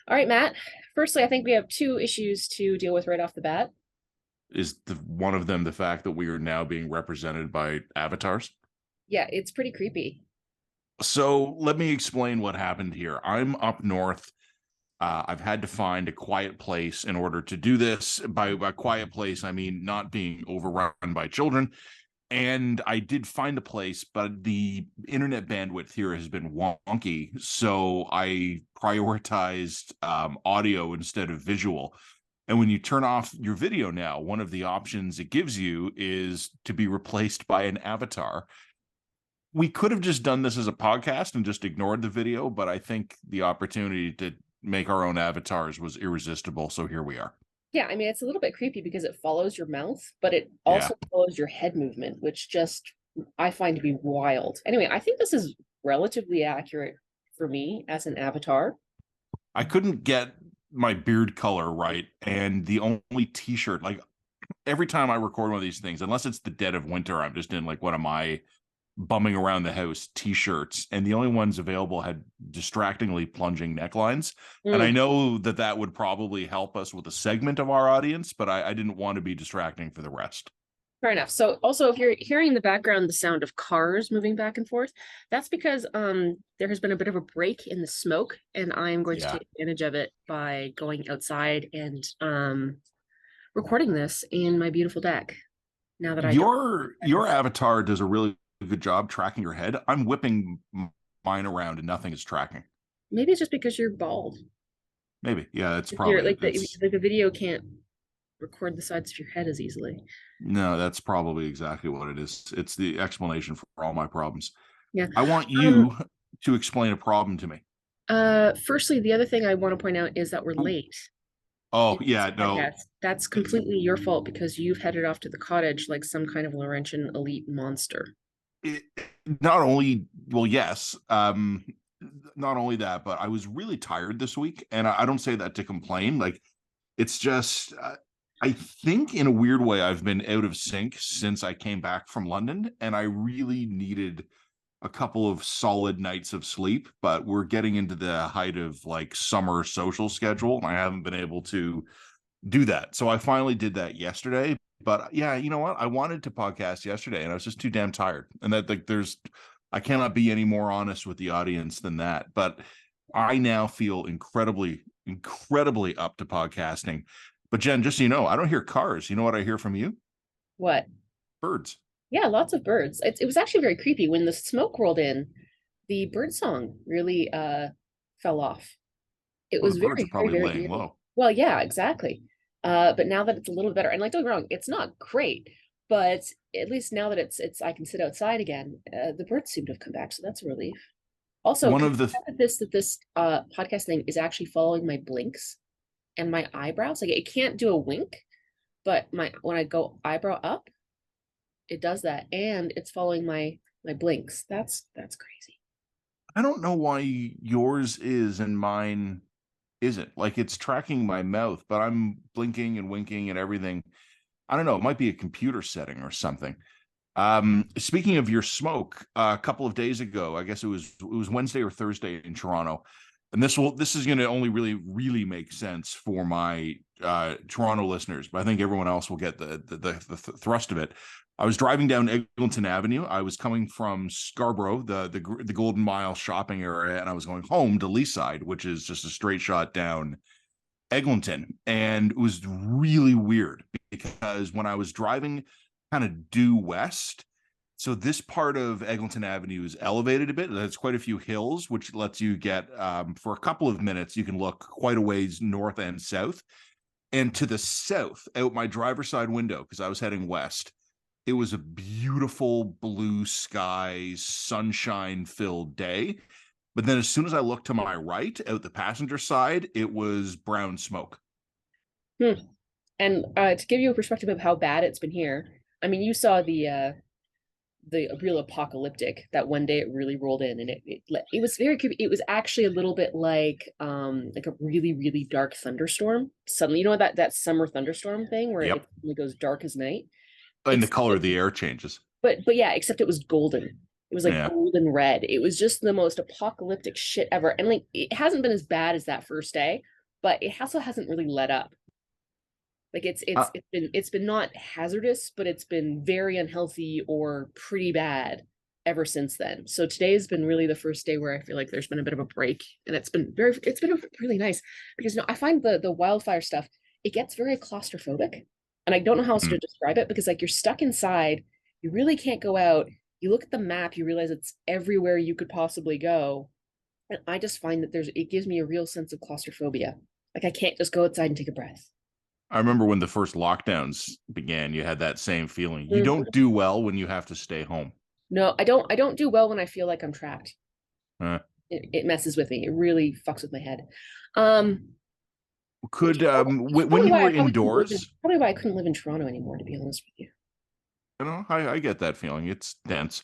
All right, Matt. Firstly, I think we have two issues to deal with right off the bat. Is one of them the fact that we are now being represented by avatars? Yeah, it's pretty creepy. So let me explain what happened here. I'm up north. I've had to find a quiet place in order to do this. By quiet place, I mean not being overrun by children. And I did find a place, but the internet bandwidth here has been wonky. So I prioritized audio instead of visual. And when you turn off your video now, one of the options it gives you is to be replaced by an avatar. We could have just done this as a podcast and just ignored the video, but I think the opportunity to make our own avatars was irresistible. So here we are. Yeah, I mean, it's a little bit creepy because it follows your mouth, but it Yeah. also follows your head movement, which just I find to be wild. Anyway, I think this is relatively accurate for me as an avatar. I couldn't get my beard color right. And the only t shirt, like every time I record one of these things, unless it's the dead of winter, I'm just in like one of my bumming around the house t-shirts, and the only ones available had distractingly plunging necklines. And I Mm, know that that would probably help us with a segment of our audience, but I didn't want to be distracting for the rest. fair enough. So also if you're hearing in the background the sound of cars moving back and forth, that's because there has been a bit of a break in the smoke, and I'm going to Yeah. take advantage of it by going outside and recording this in my beautiful deck now that I don't. Your avatar does a really good job tracking your head. I'm whipping mine around and nothing is tracking. Maybe it's just because you're bald. Maybe. Yeah, it's You're probably like it's the video can't record the sides of your head as easily. no, that's probably exactly what it is. It's the explanation for all my problems. Yeah. I want Um, you to explain a problem to me. Firstly, the other thing I want to point out is that we're Ooh. late Oh, in this yeah, no. podcast. That's completely your fault because you've headed off to the cottage like some kind of Laurentian elite monster. It, not only, well, yes, not only that, but I was really tired this week, and I don't say that to complain. Like, it's just, I think in a weird way, I've been out of sync since I came back from London, and I really needed a couple of solid nights of sleep. But we're getting into the height of like summer social schedule, and I haven't been able to do that. So I finally did that yesterday. But yeah, you know what? I wanted to podcast yesterday and I was just too damn tired. And that like I cannot be any more honest with the audience than that. But I now feel incredibly up to podcasting. But Jen, just so you know, I don't hear cars. You know what I hear from you? What? Birds. Yeah, lots of birds. It was actually very creepy when the smoke rolled in. The bird song really fell off. It Well, the was birds are very, probably very laying eerie. low. Well, yeah, exactly. But now that it's a little better, and like don't get me wrong, it's not great, but at least now that it's I can sit outside again, the birds seem to have come back, so that's a relief. Also, One can of you the tell that this podcast thing is actually following my blinks and my eyebrows? Like it can't do a wink, but my when I go eyebrow up, it does that, and it's following my blinks. That's crazy. I don't know why yours is and mine isn't. Like it's tracking my mouth, but I'm blinking and winking and everything. I don't know. It might be a computer setting or something. Speaking of your smoke, a couple of days ago, I guess it was Wednesday or Thursday in Toronto, and this is going to only really make sense for my Toronto listeners, but I think everyone else will get the thrust of it. I was driving down Eglinton Avenue. I was coming from Scarborough, the Golden Mile shopping area, and I was going home to Leaside, which is just a straight shot down Eglinton. And it was really weird because when I was driving kind of due west, so this part of Eglinton Avenue is elevated a bit. There's quite a few hills, which lets you get, for a couple of minutes, you can look quite a ways north and south. And to the south, out my driver's side window, because I was heading west, it was a beautiful blue sky, sunshine filled day. But then as soon as I looked to my right, out the passenger side, it was brown smoke. Hmm. And to give you a perspective of how bad it's been here, I mean, you saw the real apocalyptic that one day it really rolled in, and it was very creepy. It was actually a little bit like a really dark thunderstorm. Suddenly, you know that summer thunderstorm thing where it Yep. suddenly goes dark as night. And the Except color it, of the air changes. but yeah, except it was golden. It was like Yeah. golden red. It was just the most apocalyptic shit ever. And like it hasn't been as bad as that first day, but it also hasn't really let up. Like Uh, it's been not hazardous, but it's been very unhealthy or pretty bad ever since then. So today has been really the first day where I feel like there's been a bit of a break, and it's been really nice because I find the wildfire stuff, it gets very claustrophobic, and I don't know how else mm, to describe it because like you're stuck inside, you really can't go out. You look at the map, you realize it's everywhere you could possibly go, and I just find that it gives me a real sense of claustrophobia. Like I can't just go outside and take a breath. I remember when the first lockdowns began, you had that same feeling. You Mhm. don't do well when you have to stay home. No, I don't. I don't do well when I feel like I'm trapped. Uh, It messes with me. It really fucks with my head. Um, could which is when probably you why were I probably couldn't live in indoors, probably why I couldn't live in Toronto anymore, to be honest with you. I get that feeling. It's dense.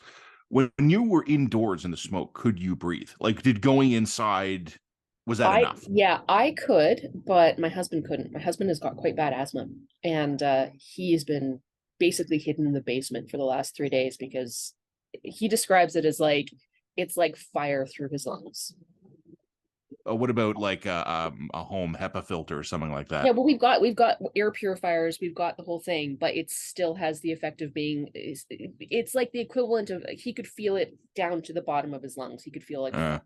When you were indoors in the smoke, could you breathe? Like, did going inside, was that enough? Yeah, I could, but my husband couldn't. My husband has got quite bad asthma, and he's been basically hidden in the basement for the last 3 days because he describes it as like it's like fire through his lungs. What about like a home HEPA filter or something like Yeah, that? well, we've got air purifiers, we've got the whole thing, but it still has the effect of being. It's like the equivalent of he could feel it down to the bottom of his lungs. He could feel like Uh,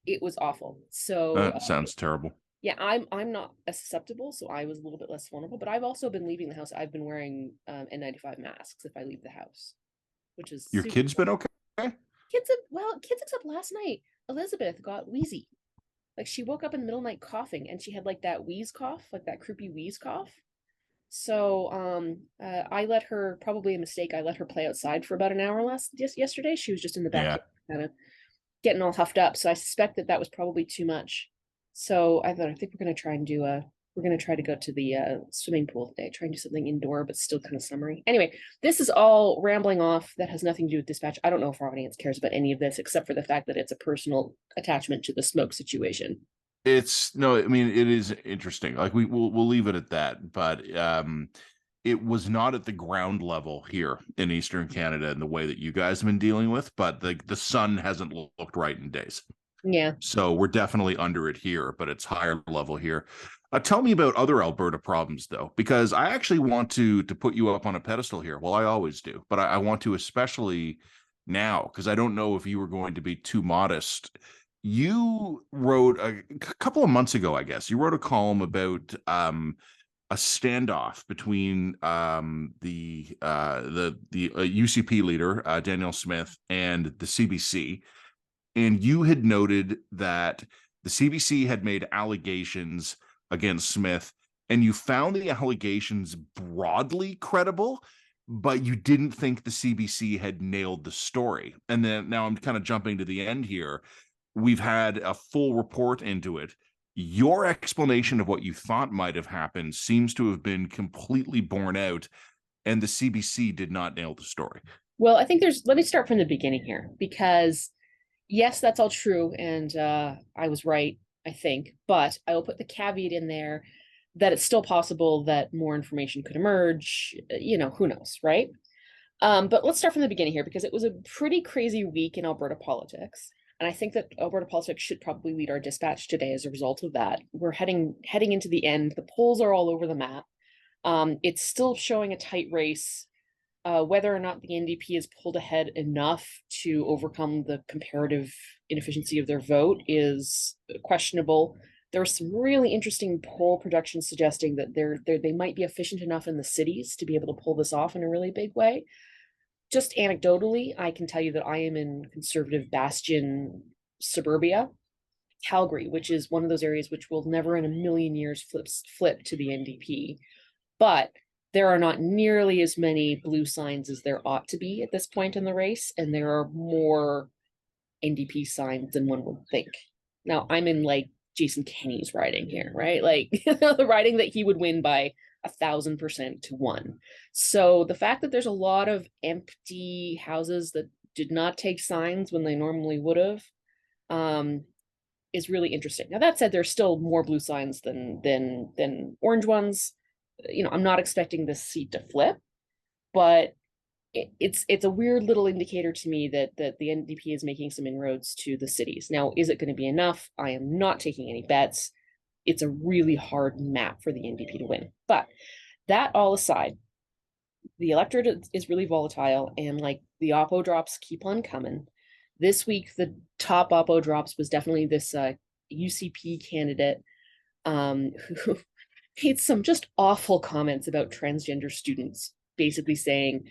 it was awful. So that sounds terrible. yeah, I'm not as susceptible, so I was a little bit less vulnerable. But I've also been leaving the house. I've been wearing N95 masks if I leave the house, which is Your super. kid's been okay? Kids except last night, Elizabeth got wheezy. Like she woke up in the middle of the night coughing, and she had like that wheeze cough, like that croupy wheeze cough. So I let her, probably a mistake. I let her play outside for about an hour just yesterday. She was just in the Yeah. backyard, kind of getting all huffed up. So I suspect that that was probably too much. So I think we're gonna try and do a we're gonna try to go to the swimming pool today. Try and do something indoor, but still kind of summery. Anyway, this is all rambling off. That has nothing to do with dispatch. I don't know if our audience cares about any of this, except for the fact that it's a personal attachment to the smoke situation. It's no, I mean it is interesting. Like we'll leave it at that, but it was not at the ground level here in Eastern Canada in the way that you guys have been dealing with, but the sun hasn't looked right in days. Yeah. So we're definitely under it here, but it's higher level here. Tell me about other Alberta problems, though, because I actually want to put you up on a pedestal here. Well, I always do, but I want to especially now because I don't know if you were going to be too modest. You wrote a couple of months ago, I guess, you wrote a column about a standoff between the UCP leader Daniel Smith and the CBC, and you had noted that the CBC had made allegations against Smith, and you found the allegations broadly credible, but you didn't think the CBC had nailed the story. And then now I'm kind of jumping to the end here. We've had a full report into it. Your explanation of what you thought might have happened seems to have been completely borne out, and the CBC did not nail the story. Well, I think let me start from the beginning here because yes, that's all true. And I was right, I think. But I will put the caveat in there that it's still possible that more information could emerge. Who knows, right? But let's start from the beginning here because it was a pretty crazy week in Alberta politics. And I think that Alberta politics should probably lead our dispatch today as a result of that. We're heading into the end. The polls are all over the map. It's still showing a tight race. Whether or not the NDP has pulled ahead enough to overcome the comparative inefficiency of their vote is questionable. There are some really interesting poll projections suggesting that they might be efficient enough in the cities to be able to pull this off in a really big way. Just anecdotally, I can tell you that I am in conservative bastion suburbia, Calgary, which is one of those areas which will never in a million years flip to the NDP. But there are not nearly as many blue signs as there ought to be at this point in the race, and there are more NDP signs than one would think. Now, I'm in like Jason Kenney's riding here, right? Like the riding that he would win by 1,000% to one. So the fact that there's a lot of empty houses that did not take signs when they normally would have um, is really interesting. Now that said, there's still more blue signs than orange ones. I'm not expecting this seat to flip, but it's a weird little indicator to me that the NDP is making some inroads to the cities. Now, is it going to be enough? I am not taking any bets. it's a really hard map for the NDP to win. But that all aside, the electorate is really volatile, and like the oppo drops keep on coming. This week, the top oppo drops was definitely this UCP candidate who made some just awful comments about transgender students, basically saying,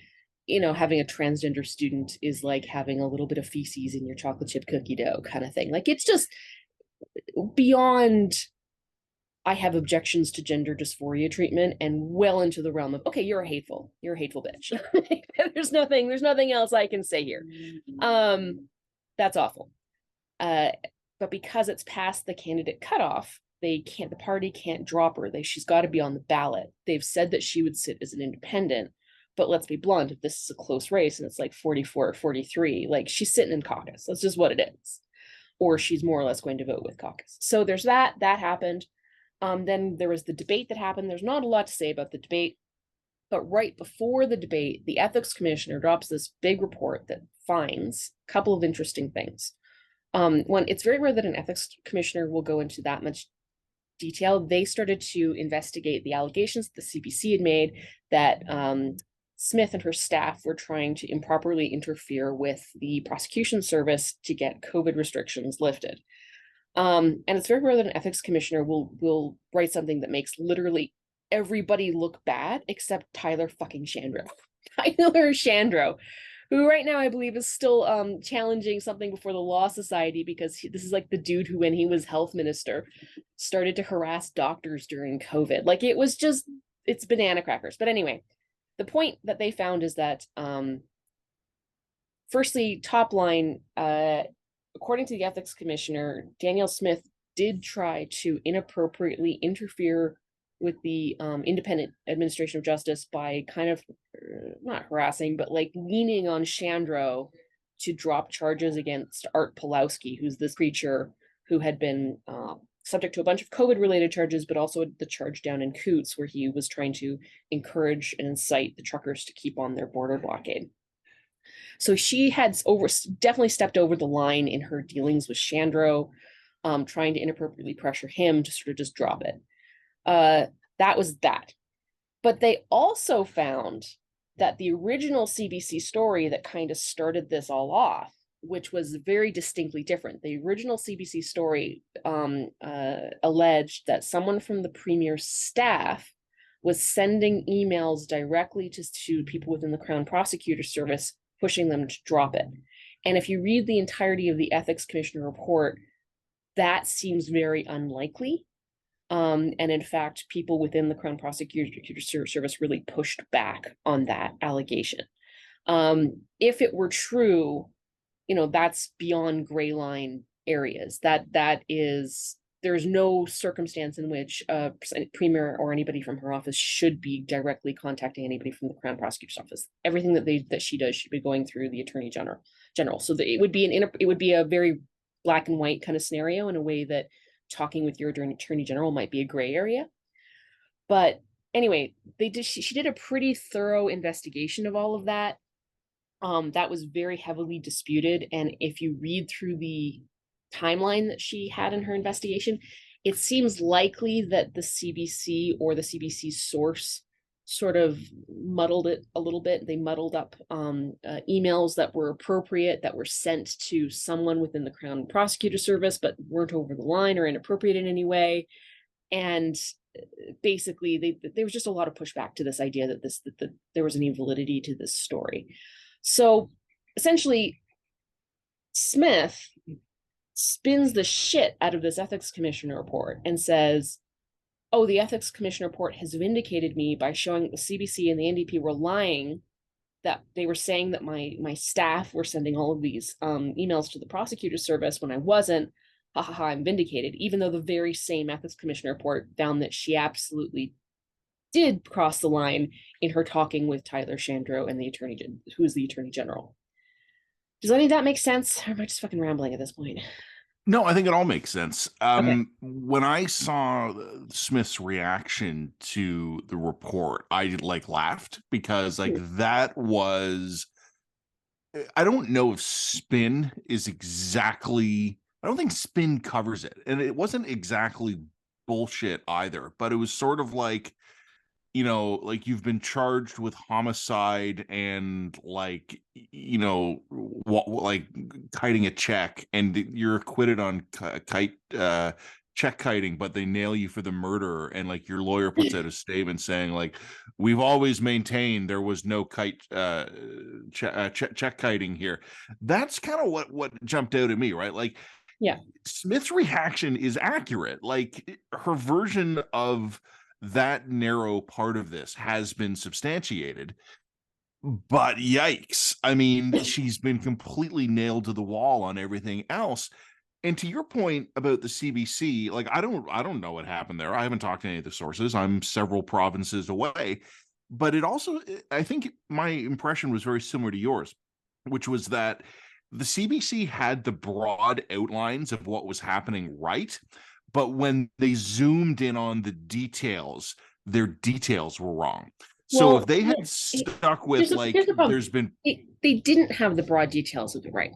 having a transgender student is like having a little bit of feces in your chocolate chip cookie dough kind of thing. Like, it's just beyond I have objections to gender dysphoria treatment and well into the realm of, okay, you're a hateful bitch. there's nothing else I can say here. That's awful. But because it's past the candidate cutoff, the party can't drop her. She's got to be on the ballot. They've said that she would sit as an independent, but let's be blunt, if this is a close race and it's like 44 or 43, like, she's sitting in caucus. That's just what it is. Or she's more or less going to vote with caucus. So there's that happened. Then there was the debate that happened. There's not a lot to say about the debate, but right before the debate, the ethics commissioner drops this big report that finds a couple of interesting things. One, it's very rare that an ethics commissioner will go into that much detail. They started to investigate the allegations that the CBC had made that Smith and her staff were trying to improperly interfere with the prosecution service to get COVID restrictions lifted. And it's very rare that an ethics commissioner will write something that makes literally everybody look bad except Tyler fucking Shandro. Tyler Shandro, who right now I believe is still challenging something before the Law Society, because this is like the dude who, when he was health minister, started to harass doctors during COVID. Like, it's banana crackers. But anyway, the point that they found is that firstly, top line, according to the ethics commissioner, Danielle Smith did try to inappropriately interfere with the independent administration of justice by kind of not harassing, but like leaning on Shandro to drop charges against Art Pulowski, who's this preacher who had been subject to a bunch of COVID-related charges, but also the charge down in Coots, where he was trying to encourage and incite the truckers to keep on their border blockade. So she had definitely stepped over the line in her dealings with Shandro, trying to inappropriately pressure him to sort of just drop it. That was that. But they also found that the original CBC story that kind of started this all off, which was very distinctly different. The original CBC story alleged that someone from the premier's staff was sending emails directly to people within the Crown Prosecutor Service, pushing them to drop it. And if you read the entirety of the Ethics Commissioner report, that seems very unlikely. And in fact, people within the Crown Prosecutor Service really pushed back on that allegation. If it were true, that's beyond gray line areas. There's no circumstance in which a premier or anybody from her office should be directly contacting anybody from the Crown Prosecutor's office. Everything that she does should be going through the Attorney General. So it would be a very black and white kind of scenario, in a way that talking with your Attorney General might be a gray area. But anyway, she did a pretty thorough investigation of all of that. That was very heavily disputed. And if you read through the timeline that she had in her investigation, it seems likely that the CBC or the CBC source sort of muddled it a little bit. They muddled up emails that were appropriate, that were sent to someone within the Crown Prosecutor Service, but weren't over the line or inappropriate in any way. And basically, there was just a lot of pushback to this idea that there was any validity to this story. So essentially, Smith spins the shit out of this ethics commissioner report and says, oh, the ethics commission report has vindicated me by showing that the CBC and the NDP were lying, that they were saying that my staff were sending all of these emails to the prosecutor service when I wasn't. Ha ha ha, I'm vindicated, even though the very same ethics commission report found that she absolutely did cross the line in her talking with Tyler Shandro and who is the Attorney General. Does any of that make sense? Or am I just fucking rambling at this point? No, I think it all makes sense. Okay. When I saw Smith's reaction to the report, I laughed, because that was, I don't know if spin is exactly, I don't think spin covers it. And it wasn't exactly bullshit either, but it was sort of like, like you've been charged with homicide and like, like kiting a check, and you're acquitted on check kiting, but they nail you for the murder, and like your lawyer puts out a statement saying like, we've always maintained there was no check kiting here. That's kind of what jumped out at me, right? Like Yeah. Smith's reaction is accurate. Like her version of that narrow part of this has been substantiated, but yikes. I mean, she's been completely nailed to the wall on everything else. And to your point about the CBC, like I don't know what happened there. I haven't talked to any of the sources. I'm several provinces away. But it also, I think my impression was very similar to yours, which was that the CBC had the broad outlines of what was happening right, but when they zoomed in on the details, their details were wrong. So if Well, they no, had stuck here's with here's like, the problem. there's been, They didn't have the broad details of the right.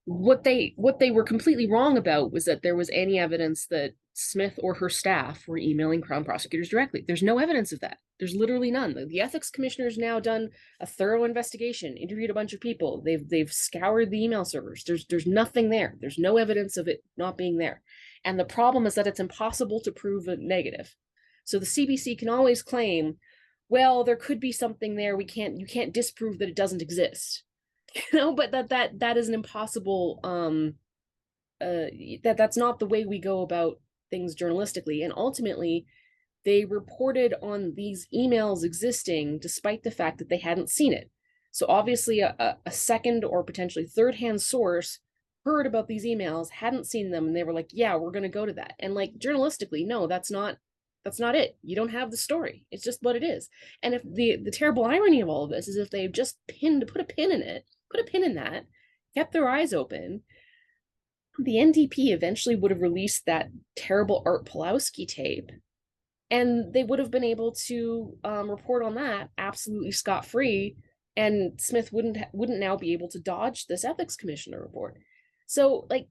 What they were completely wrong about was that there was any evidence that Smith or her staff were emailing Crown prosecutors directly. There's no evidence of that. There's literally none. The ethics commissioner's now done a thorough investigation, interviewed a bunch of people. They've scoured the email servers. There's nothing there. There's no evidence of it not being there. And the problem is that it's impossible to prove a negative. So the CBC can always claim, well, there could be something there. You can't disprove that it doesn't exist. But that is an impossible that's not the way we go about things journalistically. And ultimately they reported on these emails existing despite the fact that they hadn't seen it. So obviously a second or potentially third hand source heard about these emails, hadn't seen them, and they were like, yeah, we're going to go to that. And like journalistically, no, that's not it. You don't have the story. It's just what it is. And if the terrible irony of all of this is if they just put a pin in it, put a pin in that, kept their eyes open, the NDP eventually would have released that terrible Art Pulowski tape, and they would have been able to report on that absolutely scot free, and Smith wouldn't now be able to dodge this ethics commissioner report. So like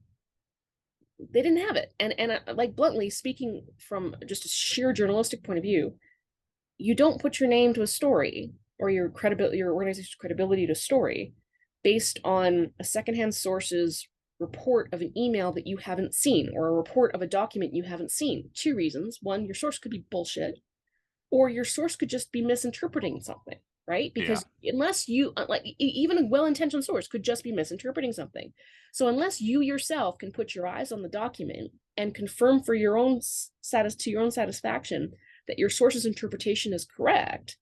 they didn't have it, and like bluntly speaking, from just a sheer journalistic point of view, you don't put your name to a story or your organization's credibility to story based on a secondhand source's report of an email that you haven't seen or a report of a document you haven't seen. Two reasons: one, your source could be bullshit, or your source could just be misinterpreting something, right? yeah. Because unless you like even a well-intentioned source could just be misinterpreting something. So unless you yourself can put your eyes on the document and confirm for your own satisfaction that your source's interpretation is correct,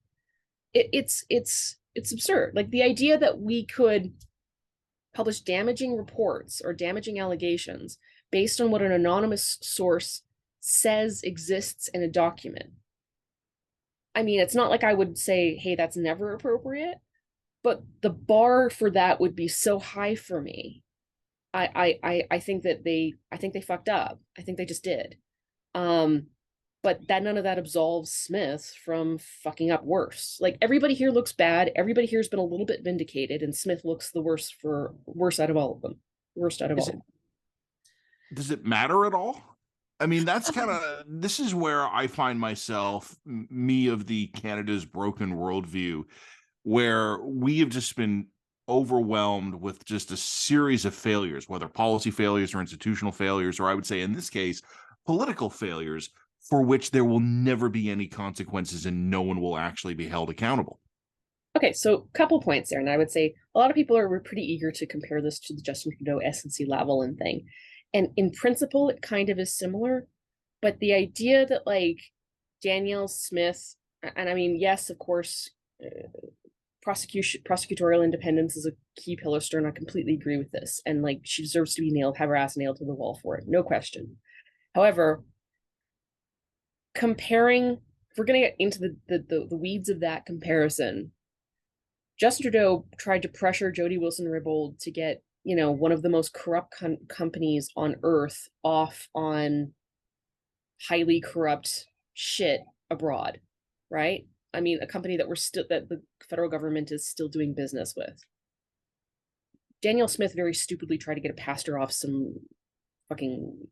it's absurd. Like the idea that we could publish damaging reports or damaging allegations based on what an anonymous source says exists in a document. I mean, it's not like I would say, hey, that's never appropriate, but the bar for that would be so high for me. I think they fucked up. I think they just did. But that none of that absolves Smith from fucking up worse. Like everybody here looks bad. Everybody here's been a little bit vindicated, and Smith looks the worst out of all of them. Worst out of Is all it of them. does it matter at all? I mean, that's kind of, this is where I find myself, me of the Canada's broken worldview, where we have just been overwhelmed with just a series of failures, whether policy failures or institutional failures, or I would say in this case, political failures, for which there will never be any consequences and no one will actually be held accountable. Okay, so a couple points there, and I would say a lot of people are pretty eager to compare this to the Justin Trudeau SNC-Lavalin thing, and in principle, it kind of is similar, but the idea that like Danielle Smith, and I mean, yes, of course, prosecutorial independence is a key pillar stone. I completely agree with this, and like she deserves to be have her ass nailed to the wall for it, no question. However, comparing, if we're going to get into the weeds of that comparison, Justin Trudeau tried to pressure Jody Wilson-Raybould to get, one of the most corrupt companies on earth off on highly corrupt shit abroad, right? I mean, a company that the federal government is still doing business with. Danielle Smith very stupidly tried to get a pastor off some fucking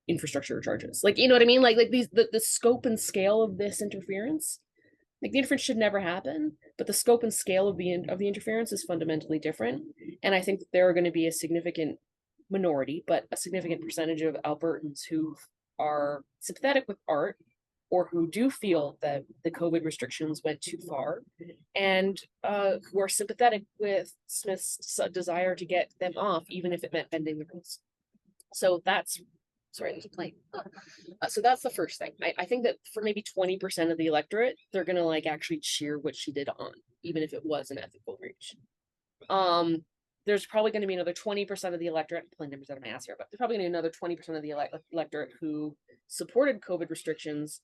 infrastructure charges. Like, you know what I mean? Like these the scope and scale of this interference, like the interference should never happen, but the scope and scale of the interference is fundamentally different. And I think that there are going to be a significant minority, but a significant percentage of Albertans who are sympathetic with art or who do feel that the COVID restrictions went too far, and who are sympathetic with Smith's desire to get them off, even if it meant bending the rules. So that's sorry, there's a plane. So that's the first thing. I think that for maybe 20% of the electorate, they're gonna like actually cheer what she did on, even if it was an ethical breach. There's probably going to be another 20% of the electorate, I'm pulling numbers out of my ass here, but there's probably going to be another 20% of the electorate who supported COVID restrictions,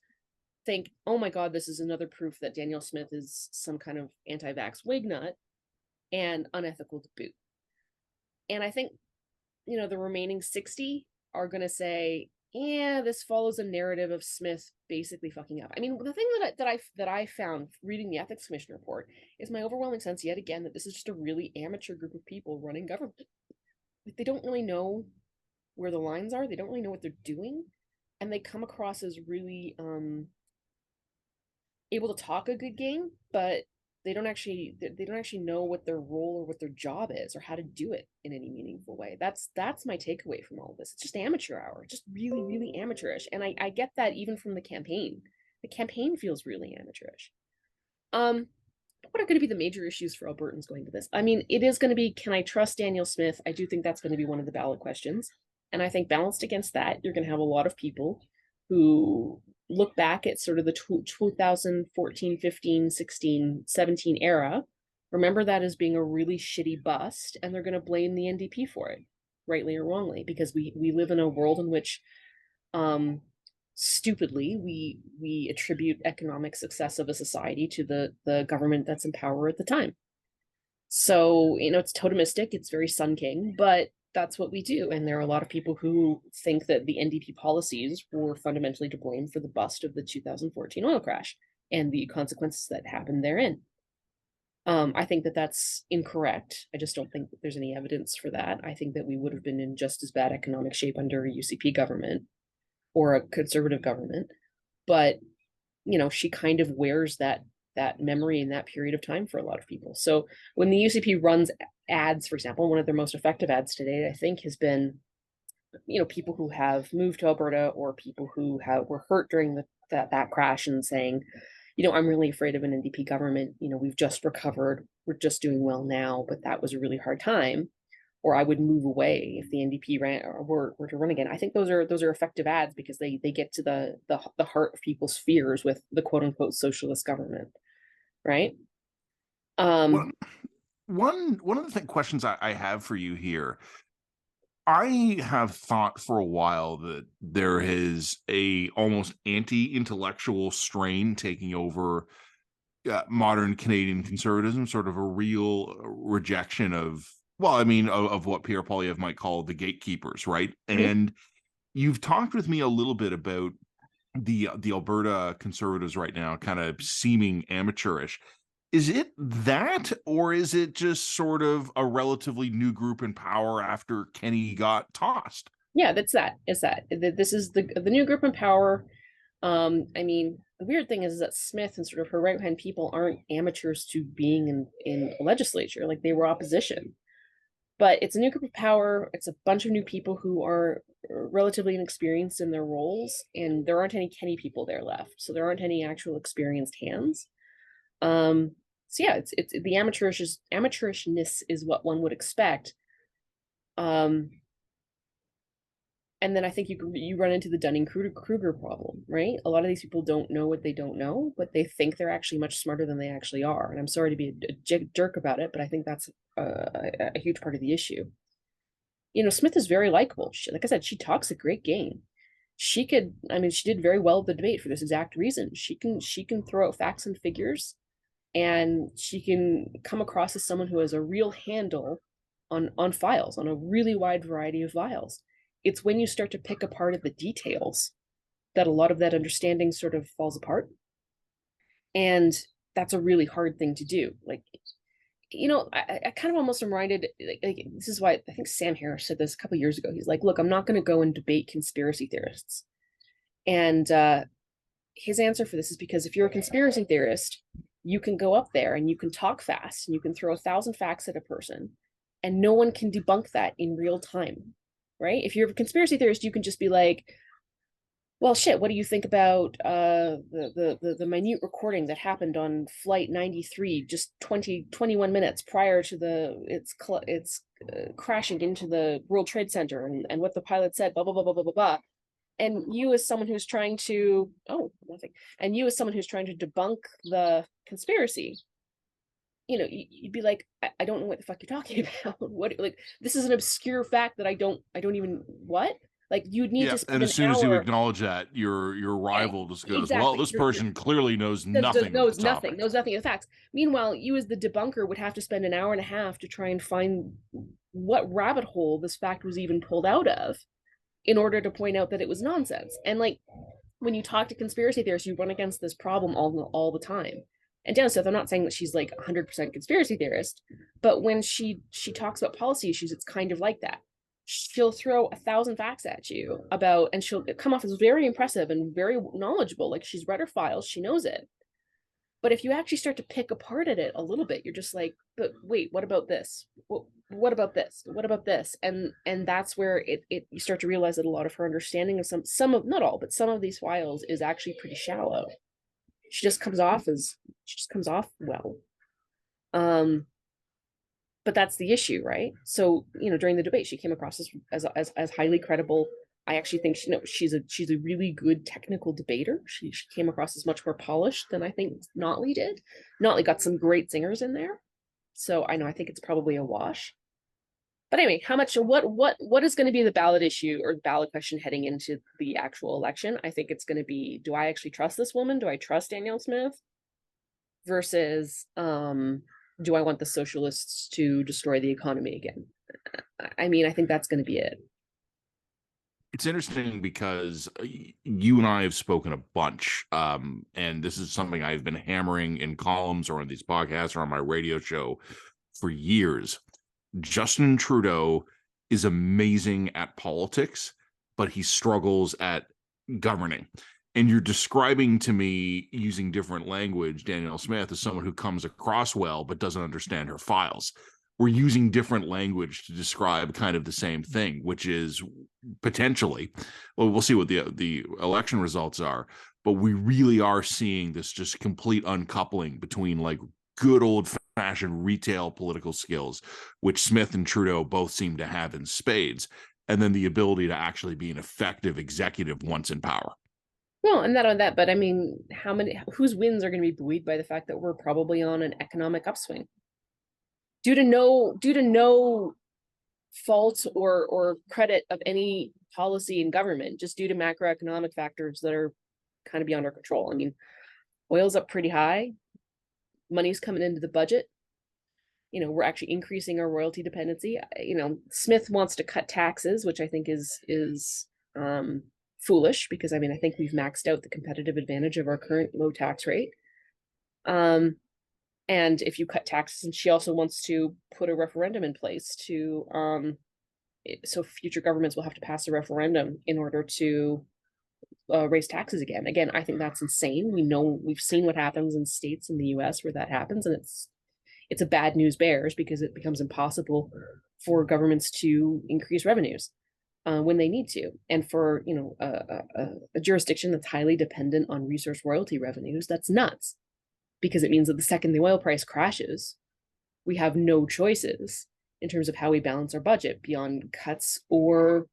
think, oh my God, this is another proof that Danielle Smith is some kind of anti-vax wignut and unethical to boot. And I think, the remaining 60 are going to say, yeah, this follows a narrative of Smith basically fucking up. I mean, the thing that I found reading the Ethics Commission report is my overwhelming sense yet again that this is just a really amateur group of people running government. Like, they don't really know where the lines are. They don't really know what they're doing, and they come across as really able to talk a good game, but they don't actually know what their role or what their job is or how to do it in any meaningful way. That's my takeaway from all of this. It's just amateur hour, just really, really amateurish. And I get that even from the campaign. The campaign feels really amateurish. What are going to be the major issues for Albertans going to this? I mean, it is going to be, can I trust Danielle Smith? I do think that's going to be one of the ballot questions. And I think balanced against that, you're going to have a lot of people who look back at sort of the 2014, 15, 16, 17 era, remember that as being a really shitty bust, and they're going to blame the NDP for it, rightly or wrongly, because we live in a world in which stupidly we attribute economic success of a society to the government that's in power at the time. So, it's totemistic, it's very Sun King, but that's what we do. And there are a lot of people who think that the NDP policies were fundamentally to blame for the bust of the 2014 oil crash and the consequences that happened therein. I think that that's incorrect. I just don't think that there's any evidence for that. I think that we would have been in just as bad economic shape under a UCP government or a conservative government. But, she kind of wears that memory in that period of time for a lot of people. So when the UCP runs ads, for example, one of their most effective ads today, I think, has been, people who have moved to Alberta or people who were hurt during that crash and saying, I'm really afraid of an NDP government. We've just recovered. We're just doing well now, but that was a really hard time. Or I would move away if the NDP were to run again. I think those are effective ads because they get to the heart of people's fears with the quote unquote socialist government, right? Well, one of the questions I have for you here, I have thought for a while that there is a almost anti-intellectual strain taking over modern Canadian conservatism, sort of a real rejection of, well, I mean, of what Pierre Poilievre might call the gatekeepers, right? Mhm. And you've talked with me a little bit about the Alberta conservatives right now kind of seeming amateurish. Is it that, or is it just sort of a relatively new group in power after Kenny got tossed? Yeah, that's that. Is that this is the new group in power. I mean, the weird thing is that Smith and sort of her right hand people aren't amateurs to being in a legislature. Like, they were opposition. But it's a new group of power. It's a bunch of new people who are relatively inexperienced in their roles, and there aren't any Kenny people there left. So there aren't any actual experienced hands. So yeah, it's the amateurishness is what one would expect. Um, and then I think you run into the Dunning-Kruger problem, right? A lot of these people don't know what they don't know, but they think they're actually much smarter than they actually are. And I'm sorry to be a jerk about it, but I think that's a huge part of the issue. Smith is very likable. Like I said, she talks a great game. She did very well at the debate for this exact reason. She can throw out facts and figures, and she can come across as someone who has a real handle on files, on a really wide variety of files. It's when you start to pick apart at the details that a lot of that understanding sort of falls apart. And that's a really hard thing to do. Like, I kind of almost am reminded, like, this is why I think Sam Harris said this a couple years ago. He's like, look, I'm not going to go and debate conspiracy theorists. And his answer for this is because if you're a conspiracy theorist, you can go up there and you can talk fast and you can throw 1,000 facts at a person and no one can debunk that in real time, right? If you're a conspiracy theorist, you can just be like, well, shit, what do you think about the minute recording that happened on flight 93 just 21 minutes prior to its crashing into the World Trade Center, and what the pilot said, blah blah blah blah blah blah blah. And you as someone who's trying to nothing. And you as someone who's trying to debunk the conspiracy, you'd be like, I don't know what the fuck you're talking about. What, like, this is an obscure fact that I don't even, what? Like, you'd need Yeah, to spend and as an soon as you hour. acknowledge that, your rival just goes, "Well, Exactly. this person clearly knows Does nothing of the knows nothing, topic." knows nothing of the facts. Meanwhile, you as the debunker would have to spend an hour and a half to try and find what rabbit hole this fact was even pulled out of in order to point out that it was nonsense. And like, when you talk to conspiracy theorists, you run against this problem all the time. And down south, I'm not saying that she's like 100% conspiracy theorist, but when she talks about policy issues, it's kind of like that. She'll throw 1,000 facts at you about, and she'll come off as very impressive and very knowledgeable, like she's read her files, she knows it. But if you actually start to pick apart at it a little bit, you're just like, but wait, what about this? What about this? What about this? And that's where it you start to realize that a lot of her understanding of some of, not all, but some of these files is actually pretty shallow. She just comes off well. Um, but that's the issue, right? So, during the debate, she came across as highly credible. I actually think she's a really good technical debater. She came across as much more polished than I think Notley did. Notley got some great singers in there, so I think it's probably a wash. But anyway, what is going to be the ballot issue or the ballot question heading into the actual election? I think it's going to be, do I actually trust this woman? Do I trust Danielle Smith? Versus, do I want the socialists to destroy the economy again? I mean, I think that's going to be it. It's interesting because you and I have spoken a bunch, and this is something I've been hammering in columns or on these podcasts or on my radio show for years. Justin Trudeau is amazing at politics, but he struggles at governing. And you're describing to me, using different language, Danielle Smith as someone who comes across well but doesn't understand her files. We're using different language to describe kind of the same thing, which is potentially, well, we'll see what the election results are, but we really are seeing this just complete uncoupling between like good old fashioned retail political skills, which Smith and Trudeau both seem to have in spades, and then the ability to actually be an effective executive once in power. Well, and not on that, but I mean, whose wins are going to be buoyed by the fact that we're probably on an economic upswing due to no fault or credit of any policy in government, just due to macroeconomic factors that are kind of beyond our control. I mean, oil's up pretty high, money's coming into the budget. We're actually increasing our royalty dependency. Smith wants to cut taxes, which I think is foolish, because I mean, I think we've maxed out the competitive advantage of our current low tax rate. And if you cut taxes, and she also wants to put a referendum in place to so future governments will have to pass a referendum in order to raise taxes again. Again, I think that's insane. We've seen what happens in states in the US where that happens, and it's a bad news bears, because it becomes impossible for governments to increase revenues when they need to. And for a jurisdiction that's highly dependent on resource royalty revenues, that's nuts, because it means that the second the oil price crashes, we have no choices in terms of how we balance our budget beyond cuts or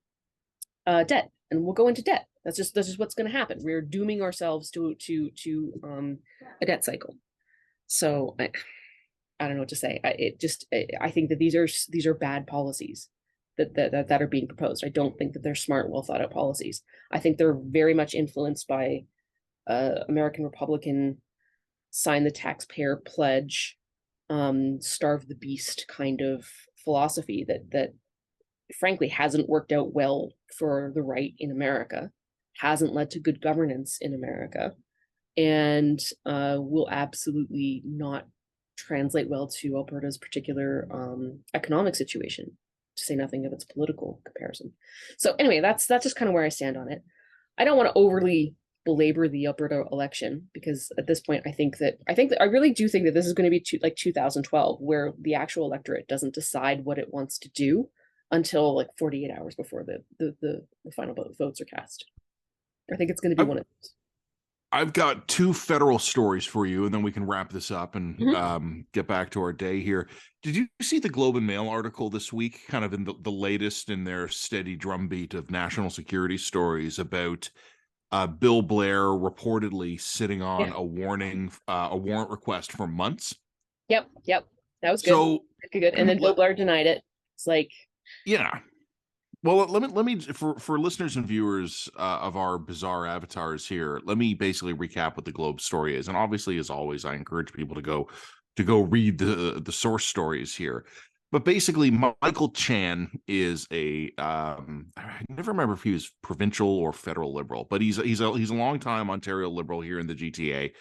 debt. And we'll go into debt. That's just what's going to happen. We're dooming ourselves to a debt cycle. So I don't know what to say. I think that these are bad policies that are being proposed. I don't think that they're smart, well thought out policies. I think they're very much influenced by American Republican sign the taxpayer pledge, starve the beast kind of philosophy that frankly hasn't worked out well for the right in America, hasn't led to good governance in America, and will absolutely not translate well to Alberta's particular economic situation, to say nothing of its political comparison. So anyway, that's just kind of where I stand on it. I don't want to overly belabor the Alberta election because at this point, I really do think that this is going to be like 2012, where the actual electorate doesn't decide what it wants to do until like 48 hours before the final votes are cast. I think it's going to be I've, one of those. I've got two federal stories for you, and then we can wrap this up and Mhm. get back to our day here. Did you see the Globe and Mail article this week, kind of in the latest in their steady drumbeat of national security stories about Bill Blair reportedly sitting on Yeah. a warrant request for months? Yep. That was good. So, Good. And then Bill Blair denied it. It's like, yeah. Well, let me for listeners and viewers of our bizarre avatars here, let me basically recap what the Globe story is. And obviously, as always, I encourage people to go read the source stories here. But basically, Michael Chan is I never remember if he was provincial or federal liberal, but he's a longtime Ontario liberal here in the GTA,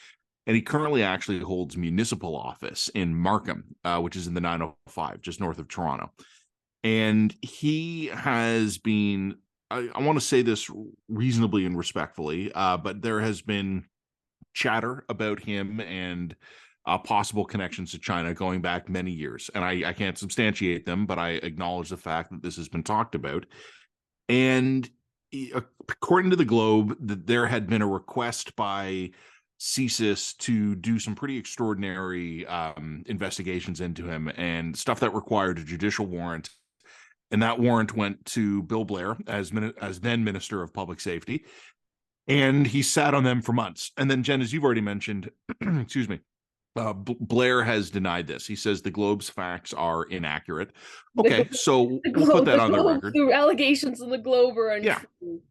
and he currently actually holds municipal office in Markham, which is in the 905, just north of Toronto. And he has been, I want to say this reasonably and respectfully, but there has been chatter about him and possible connections to China going back many years. And I can't substantiate them, but I acknowledge the fact that this has been talked about. And according to the Globe, that there had been a request by CSIS to do some pretty extraordinary investigations into him and stuff that required a judicial warrant, and that warrant went to Bill Blair as then Minister of Public Safety, and he sat on them for months. And then, Jen, as you've already mentioned, excuse me, Blair has denied this. He says the Globe's facts are inaccurate. Okay, the, so we'll put that on the record. The allegations in the Globe are Yeah, untrue.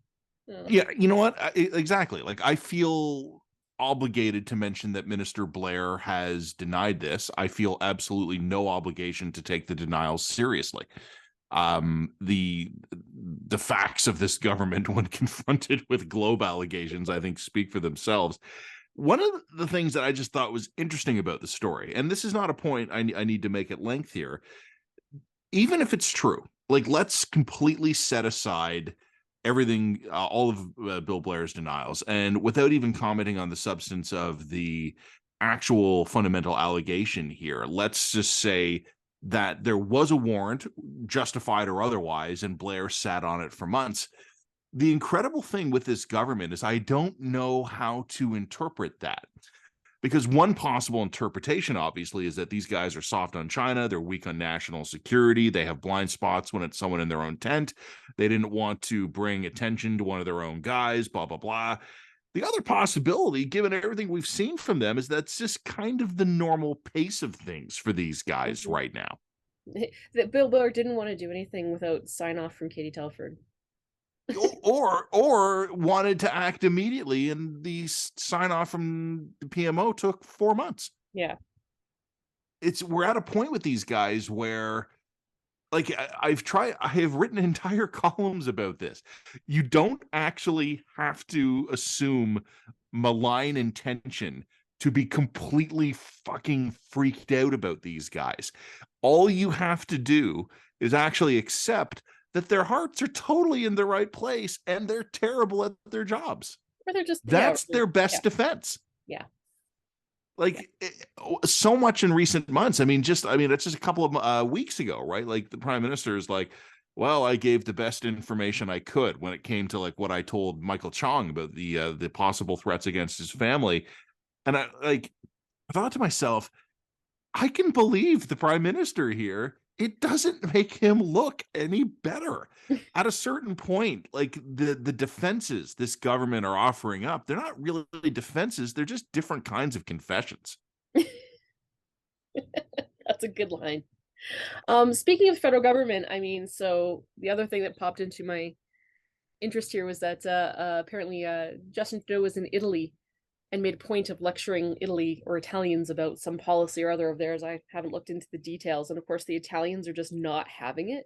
yeah. You know what? Exactly. Like, I feel obligated to mention that Minister Blair has denied this. I feel absolutely no obligation to take the denials seriously. The facts of this government when confronted with Globe allegations, I think, speak for themselves. One of the things that I just thought was interesting about the story, and this is not a point I need to make at length here, even if it's true, like, let's completely set aside everything, all of Bill Blair's denials, and without even commenting on the substance of the actual fundamental allegation here, let's just say that there was a warrant, justified or otherwise, and Blair sat on it for months. The incredible thing with this government is I don't know how to interpret that. Because one possible interpretation, obviously, is that these guys are soft on China, they're weak on national security, they have blind spots when it's someone in their own tent, they didn't want to bring attention to one of their own guys, blah, blah, blah. The other possibility, given everything we've seen from them, is that's just kind of the normal pace of things for these guys Mhm. right now. That Bill Blair didn't want to do anything without sign off from Katie Telford. Or wanted to act immediately, and the sign off from the PMO took 4 months. Yeah. We're at a point with these guys where, like, I have written entire columns about this. You don't actually have to assume malign intention to be completely fucking freaked out about these guys. All you have to do is actually accept that their hearts are totally in the right place and they're terrible at their jobs. Or they're just, yeah, That's their yeah, best defense. yeah, yeah. Like, so much in recent months. I mean, it's just a couple of weeks ago, right? Like, the prime minister is like, well, I gave the best information I could when it came to, like, what I told Michael Chong about the possible threats against his family. And I thought to myself, I can believe the prime minister here. It doesn't make him look any better. At a certain point, like, the defenses this government are offering up, they're not really defenses, they're just different kinds of confessions. That's a good line. Speaking of federal government, I mean, so the other thing that popped into my interest here was that apparently Justin Trudeau was in Italy and made a point of lecturing Italy or Italians about some policy or other of theirs. I haven't looked into the details, and of course, the Italians are just not having it,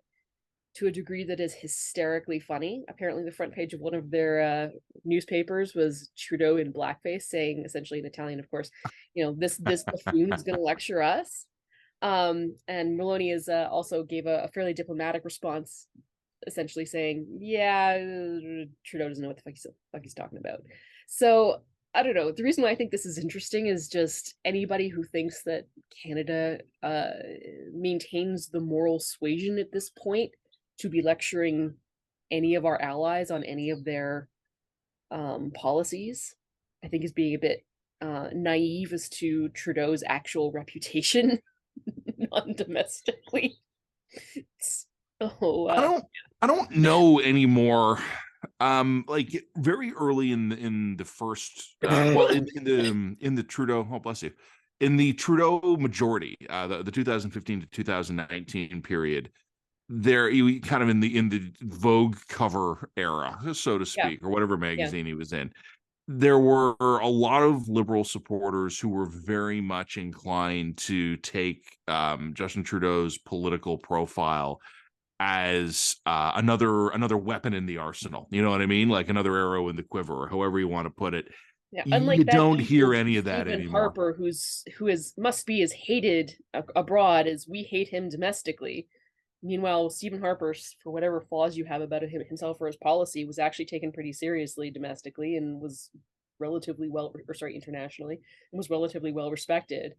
to a degree that is hysterically funny. Apparently, the front page of one of their newspapers was Trudeau in blackface, saying essentially in Italian, of course, this buffoon is going to lecture us. And Maloney is also gave a fairly diplomatic response, essentially saying, "Yeah, Trudeau doesn't know what the fuck he's talking about." So I don't know. The reason why I think this is interesting is just anybody who thinks that Canada maintains the moral suasion at this point to be lecturing any of our allies on any of their policies, I think is being a bit naive as to Trudeau's actual reputation non-domestically. So I don't I don't know anymore. Like very early in the first well in the Trudeau, oh bless you, in the Trudeau majority, the 2015 to 2019 period, there you kind of in the Vogue cover era, so to yeah, speak, or whatever yeah, magazine he was in. There were a lot of liberal supporters who were very much inclined to take Justin Trudeau's political profile as another weapon in the arsenal. You know what I mean? Like another arrow in the quiver, or however you want to put it. yeah. You Unlike that don't evil hear any of that Stephen anymore. Harper, who is must be as hated abroad as we hate him domestically. Meanwhile, Stephen Harper, for whatever flaws you have about himself or his policy, was actually taken pretty seriously domestically and was relatively well, or sorry, internationally, and was relatively well respected.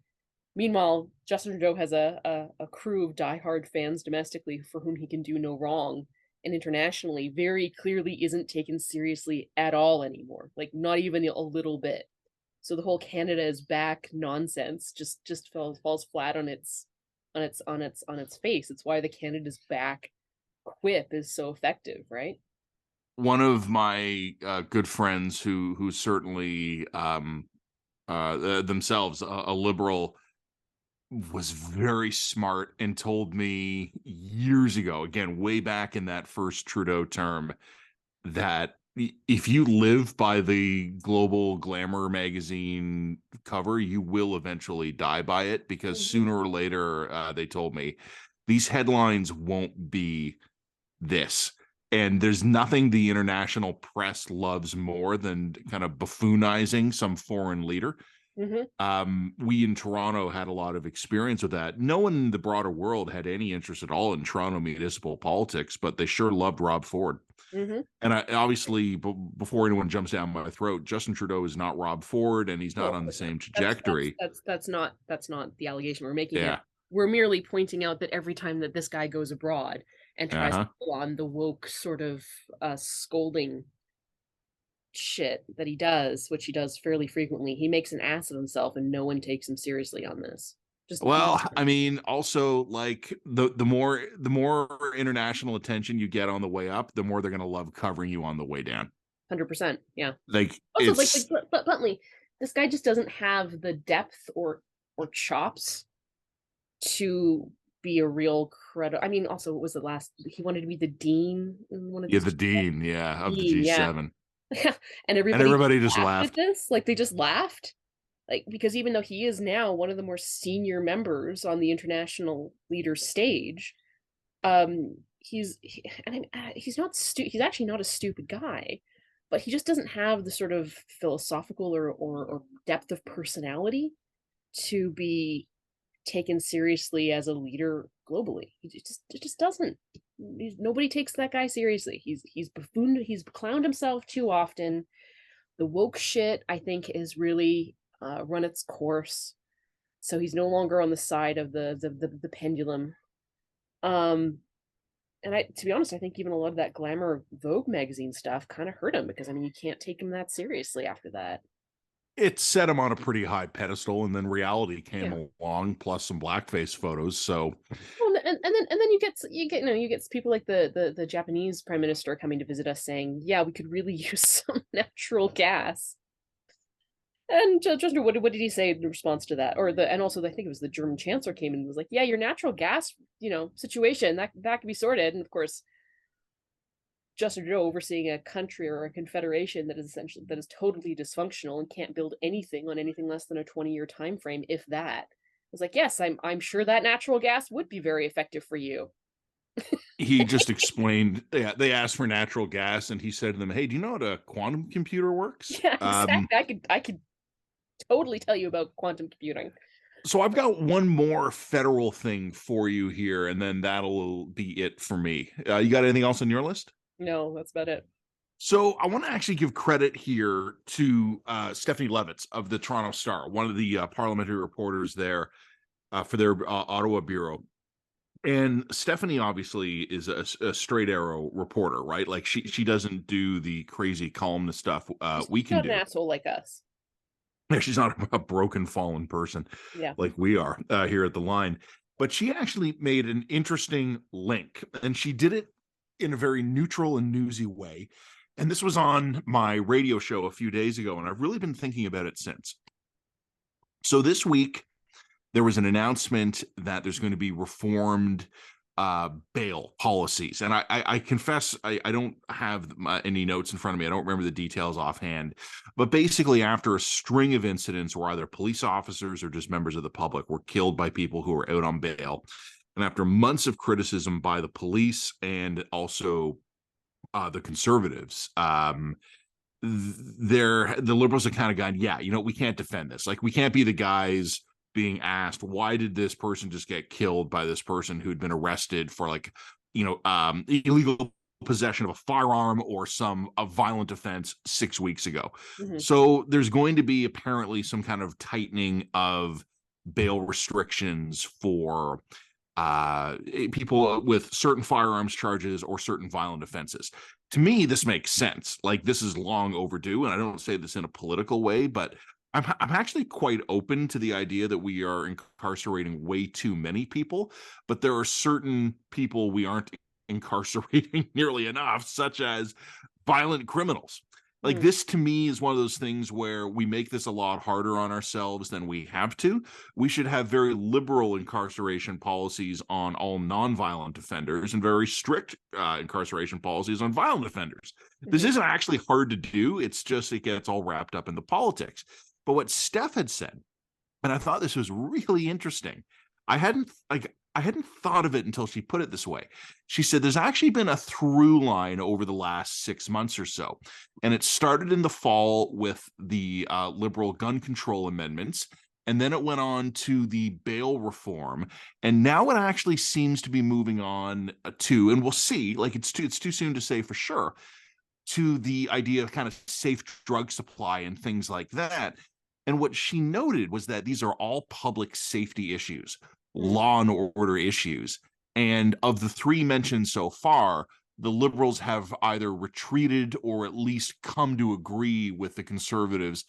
Meanwhile, Justin Trudeau has a crew of diehard fans domestically for whom he can do no wrong, and internationally, very clearly isn't taken seriously at all anymore. Like not even a little bit. So the whole Canada is back nonsense just falls flat on its face. It's why the Canada's back quip is so effective, right? One of my good friends who certainly themselves a liberal was very smart and told me years ago, again, way back in that first Trudeau term, that if you live by the global glamour magazine cover, you will eventually die by it because Mm-hmm. sooner or later, they told me, these headlines won't be this. And there's nothing the international press loves more than kind of buffoonizing some foreign leader. Mm-hmm. We in Toronto had a lot of experience with that. No one in the broader world had any interest at all in Toronto municipal politics, but they sure loved Rob Ford. Mm-hmm. And I obviously, before anyone jumps down my throat, Justin Trudeau is not Rob Ford, and he's No, not of on the course not. same That's trajectory. not the allegation we're making here. Yeah. We're merely pointing out that every time that this guy goes abroad and Uh tries to huh. pull on the woke sort of scolding shit that he does, which he does fairly frequently, he makes an ass of himself, and no one takes him seriously on this. Just Well, I mean, also like the more international attention you get on the way up, the more they're going to love covering you on the way down. 100%. Yeah. Like Also, it's but bluntly, this guy just doesn't have the depth or chops to be a real credit. I mean, also, what was the last? He wanted to be the dean in one of yeah, these. the dean, yeah, of the Dean, yeah. G7, And and everybody everybody just laughed at laughed. this. Like they just laughed. Like because even though he is now one of the more senior members on the international leader stage, he's not he's actually not a stupid guy, but he just doesn't have the sort of philosophical or depth of personality to be taken seriously as a leader globally. It just doesn't. Nobody takes that guy seriously. He's buffooned. He's clowned himself too often. The woke shit, I think, is really run its course. So he's no longer on the side of the pendulum. Um, and to be honest, I think even a lot of that glamour Vogue magazine stuff kind of hurt him because I mean you can't take him that seriously after that. It set him on a pretty high pedestal, and then reality Yeah. came along, plus some blackface photos. So Well, and then you get people like the Japanese prime minister coming to visit us saying, yeah, we could really use some natural gas. And Justin, what did he say in response to that? And also I think it was the German chancellor came and was like, yeah, your natural gas situation that can be sorted. And of course, Justin Trudeau overseeing a country or a confederation that is totally dysfunctional and can't build anything on anything less than a 20-year time frame, if that. I was like, yes, I'm sure that natural gas would be very effective for you. He just explained, yeah, they asked for natural gas, and he said to them, "Hey, do you know how a quantum computer works?" Yeah, exactly. I could totally tell you about quantum computing. So I've got one more federal thing for you here, and then that'll be it for me. You got anything else on your list? No, that's about it. So I want to actually give credit here to Stephanie Levitz of the Toronto Star, one of the parliamentary reporters there for their Ottawa bureau. And Stephanie obviously is a straight arrow reporter, right? Like she doesn't do the crazy columnist stuff She's we can not an do. asshole like us. She's not a broken, fallen person Yeah. like we are here at the line. But she actually made an interesting link, and she did it in a very neutral and newsy way. And this was on my radio show a few days ago, and I've really been thinking about it since. So this week, there was an announcement that there's going to be reformed bail policies. And I confess, I don't have any notes in front of me. I don't remember the details offhand. But basically, after a string of incidents where either police officers or just members of the public were killed by people who were out on bail, and after months of criticism by the police and also the conservatives, the liberals have kind of gone, yeah, we can't defend this. Like, we can't be the guys being asked, why did this person just get killed by this person who'd been arrested for, like, illegal possession of a firearm or a violent offense 6 weeks ago. Hmm. So there's going to be apparently some kind of tightening of bail restrictions for people with certain firearms charges or certain violent offenses. To me, this makes sense. Like, this is long overdue, and I don't say this in a political way, but I'm actually quite open to the idea that we are incarcerating way too many people, but there are certain people we aren't incarcerating nearly enough, such as violent criminals. Like, Mm. this to me is one of those things where we make this a lot harder on ourselves than we have to. We should have very liberal incarceration policies on all nonviolent offenders and very strict incarceration policies on violent offenders. This Hmm. isn't actually hard to do. It's just it gets all wrapped up in the politics. But what Steph had said, and I thought this was really interesting. I hadn't thought of it until she put it this way. She said there's actually been a through line over the last 6 months or so, and it started in the fall with the liberal gun control amendments, and then it went on to the bail reform, and now it actually seems to be moving on to, and we'll see. Like, it's too soon to say for sure, to the idea of kind of safe drug supply and things like that. And what she noted was that these are all public safety issues, Mm. law and order issues. And of the three mentioned so far, the liberals have either retreated or at least come to agree with the conservatives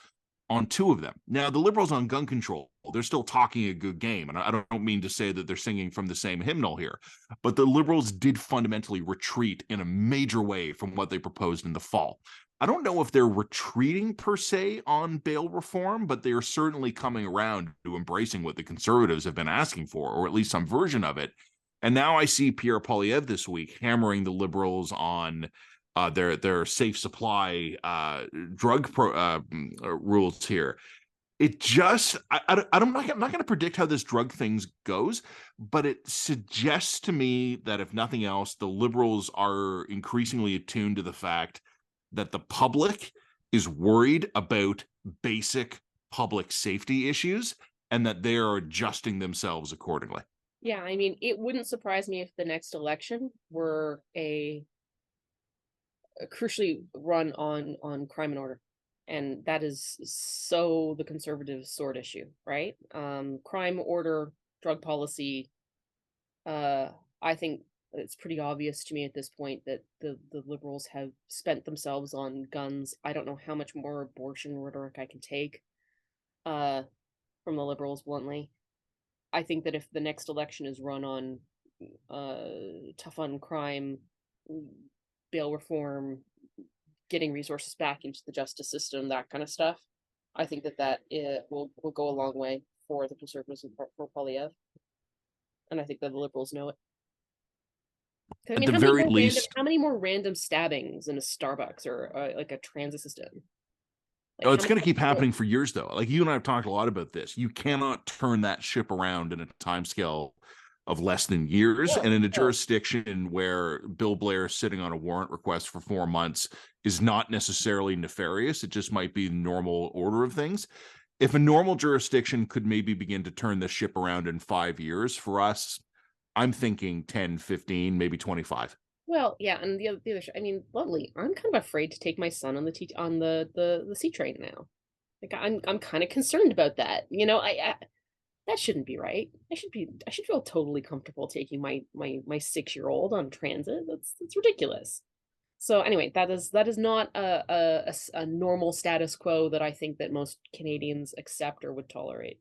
on two of them. Now, the liberals on gun control, they're still talking a good game. And I don't mean to say that they're singing from the same hymnal here, but the liberals did fundamentally retreat in a major way from what they proposed in the fall. I don't know if they're retreating per se on bail reform, but they are certainly coming around to embracing what the conservatives have been asking for, or at least some version of it. And now I see Pierre Poilievre this week hammering the liberals on their safe supply rules here. It just I'm not going to predict how this drug thing goes, but it suggests to me that if nothing else, the liberals are increasingly attuned to the fact that the public is worried about basic public safety issues and that they are adjusting themselves accordingly. Yeah, I mean, it wouldn't surprise me if the next election were a crucially run on crime and order, and that is so the conservative sword issue, right? Crime, order, drug policy. I think it's pretty obvious to me at this point that the liberals have spent themselves on guns. I don't know how much more abortion rhetoric I can take uh from the liberals, bluntly. I think that if the next election is run on tough on crime, bail reform, getting resources back into the justice system, that kind of stuff, I think that it will go a long way for the conservatives and for Polyev, and I think that the liberals know it. I At mean, the very least, how many more random stabbings in a Starbucks or like a transit system? Like oh, how it's many going to keep more? happening for years, though. Like, you and I have talked a lot about this. You cannot turn that ship around in a time scale of less than years. Sure, And in a sure. jurisdiction where Bill Blair sitting on a warrant request for 4 months is not necessarily nefarious, it just might be the normal order of things. If a normal jurisdiction could maybe begin to turn the ship around in 5 years, for us, I'm thinking 10, 15, maybe 25. Well, yeah, and the other, I mean, bluntly, I'm kind of afraid to take my son on the sea train now. Like I'm kind of concerned about that. You know, I that shouldn't be right. I should feel totally comfortable taking my 6-year-old on transit. That's ridiculous. So anyway, that is not a normal status quo that I think that most Canadians accept or would tolerate.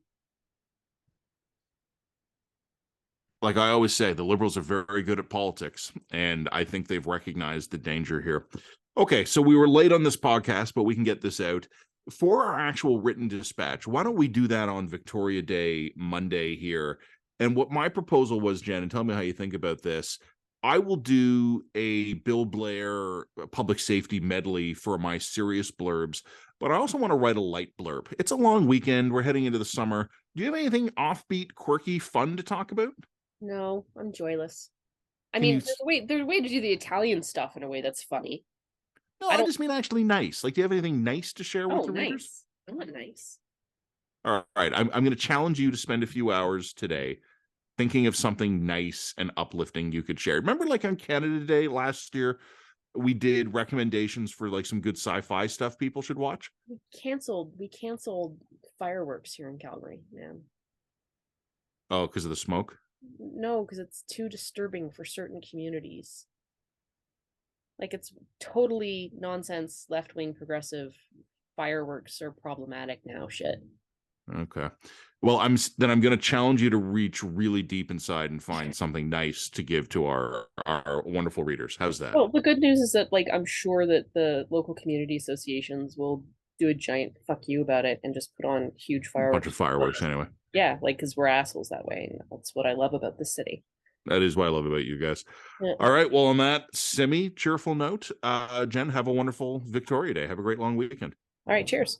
Like I always say, the liberals are very good at politics, and I think they've recognized the danger here. Okay, so we were late on this podcast, but we can get this out. For our actual written dispatch, why don't we do that on Victoria Day Monday here? And what my proposal was, Jen, and tell me how you think about this. I will do a Bill Blair public safety medley for my serious blurbs, but I also want to write a light blurb. It's a long weekend. We're heading into the summer. Do you have anything offbeat, quirky, fun to talk about? No, I'm joyless. I Can mean, you? there's a way to do the Italian stuff in a way that's funny. No, I I don't. just mean actually nice. Like, do you have anything nice to share with Oh, the readers? nice. I want nice. All right, I'm going to challenge you to spend a few hours today thinking of something nice and uplifting you could share. Remember, like on Canada Day last year, we did recommendations for like some good sci-fi stuff people should watch. We canceled fireworks here in Calgary, man. Oh, because of the smoke. No, because it's too disturbing for certain communities. Like it's totally nonsense, left wing progressive fireworks are problematic now. Shit. Okay. Well, I'm going to challenge you to reach really deep inside and find something nice to give to our wonderful readers. How's that? Well, the good news is that like I'm sure that the local community associations will do a giant fuck you about it and just put on huge A bunch of fireworks. fireworks anyway. Yeah, like because we're assholes that way, and that's what I love about this city. That is what I love about you guys. Yeah. All right. Well, on that semi cheerful note, Jen, have a wonderful Victoria Day. Have a great long weekend. All right, cheers.